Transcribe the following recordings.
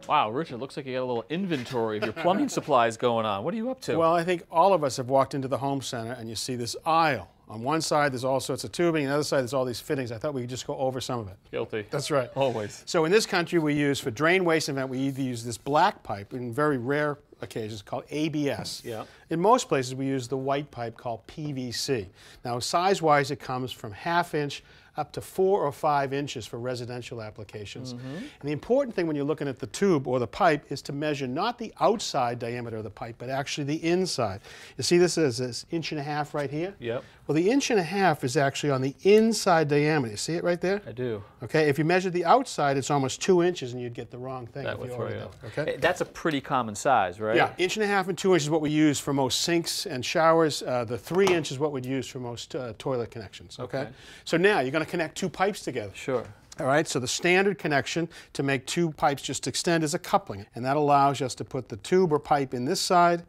Wow, Richard, looks like you got a little inventory of your plumbing supplies going on. What are you up to? Well, I think all of us have walked into the home center and you see this aisle. On one side, there's all sorts of tubing. On the other side, there's all these fittings. I thought we could just go over some of it. Guilty. That's right. Always. So in this country, we use, for drain waste event, we either use this black pipe, in very rare occasions, called ABS. Yeah. In most places, we use the white pipe called PVC. Now, size-wise, it comes from 1/2 inch up to 4 or 5 inches for residential applications. And the important thing when you're looking at the tube or the pipe is to measure not the outside diameter of the pipe, but actually the inside. You see this is this 1.5 inches right here? Yep. Well, the 1.5 inches is actually on the inside diameter. You see it right there? I do. Okay, if you measure the outside, it's almost 2 inches and you'd get the wrong thing. That would throw you off. Okay? That's a pretty common size, right? Yeah, 1.5 inches and 2 inches is what we use for most sinks and showers. The 3 inches is what we'd use for most toilet connections, okay? So now you're going to connect two pipes together. Sure. All right, so the standard connection to make two pipes just extend is a coupling, and that allows us to put the tube or pipe in this side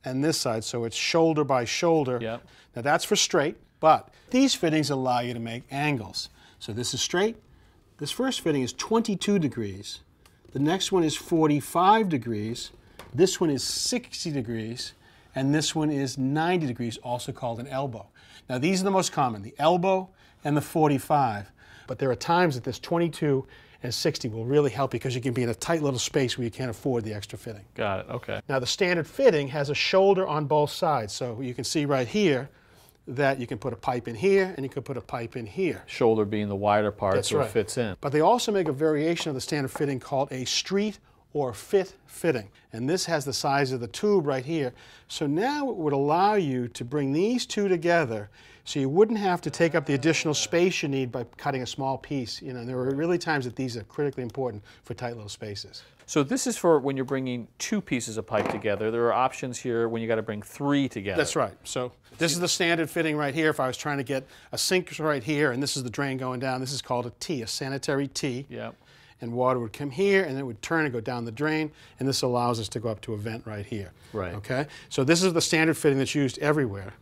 and this side, so it's shoulder by shoulder. Yep. Now that's for straight, but these fittings allow you to make angles. So this is straight. This first fitting is 22 degrees. The next one is 45 degrees. This one is 60 degrees. And this one is 90 degrees, also called an elbow. Now these are the most common, the elbow and the 45. But there are times that this 22 and 60 will really help because you can be in a tight little space where you can't afford the extra fitting. Got it, okay. Now the standard fitting has a shoulder on both sides. So you can see right here that you can put a pipe in here and you can put a pipe in here. Shoulder being the wider part. That's so right. It fits in. But they also make a variation of the standard fitting called a street or fit fitting. And this has the size of the tube right here. So now it would allow you to bring these two together so you wouldn't have to take up the additional space you need by cutting a small piece. You know, there are really times that these are critically important for tight little spaces. So this is for when you're bringing two pieces of pipe together. There are options here when you got to bring three together. That's right. So this is the standard fitting right here. If I was trying to get a sink right here, and this is the drain going down, this is called a T, a sanitary T. Yep. And water would come here, and it would turn and go down the drain, and this allows us to go up to a vent right here. Right. Okay? So this is the standard fitting that's used everywhere.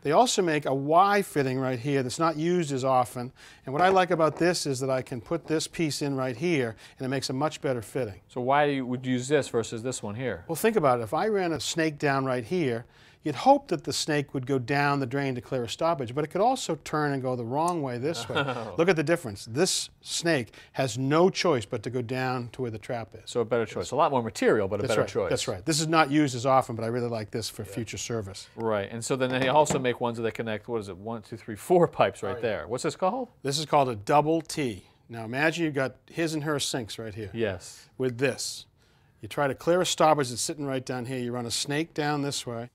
They also make a Y fitting right here that's not used as often, and what I like about this is that I can put this piece in right here, and it makes a much better fitting. So why would you use this versus this one here? Well, think about it. If I ran a snake down right here, you'd hope that the snake would go down the drain to clear a stoppage, but it could also turn and go the wrong way this way. Look at the difference. This snake has no choice but to go down to where the trap is. So a better choice. A lot more material, but a better choice. That's right. This is not used as often, but I really like this for future service. Right. And so then they also make ones that connect, what is it, 1, 2, 3, 4 pipes right there. What's this called? This is called a double T. Now imagine you've got his and her sinks right here. Yes. With this. You try to clear a stoppage that's sitting right down here. You run a snake down this way.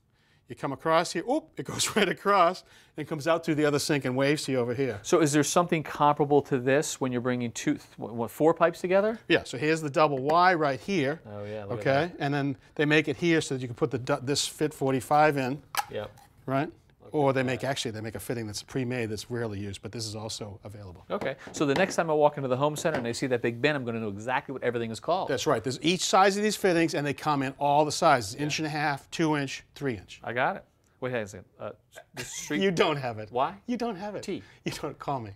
You come across here, oop, it goes right across and comes out through the other sink and waves to you over here. So is there something comparable to this when you're bringing 4 pipes together? Yeah, so here's the double Y right here. Oh yeah, look okay, at that. And then they make it here so that you can put this fit 45 in. Yep. Right? Or they make, actually, they make a fitting that's pre-made that's rarely used, but this is also available. Okay, so the next time I walk into the home center and I see that big bin, I'm going to know exactly what everything is called. That's right. There's each size of these fittings, and they come in all the sizes, 1.5 inches, 2 inch, 3 inch. I got it. Wait a second. This street. You don't have it. Why? You don't have it. T. You don't call me.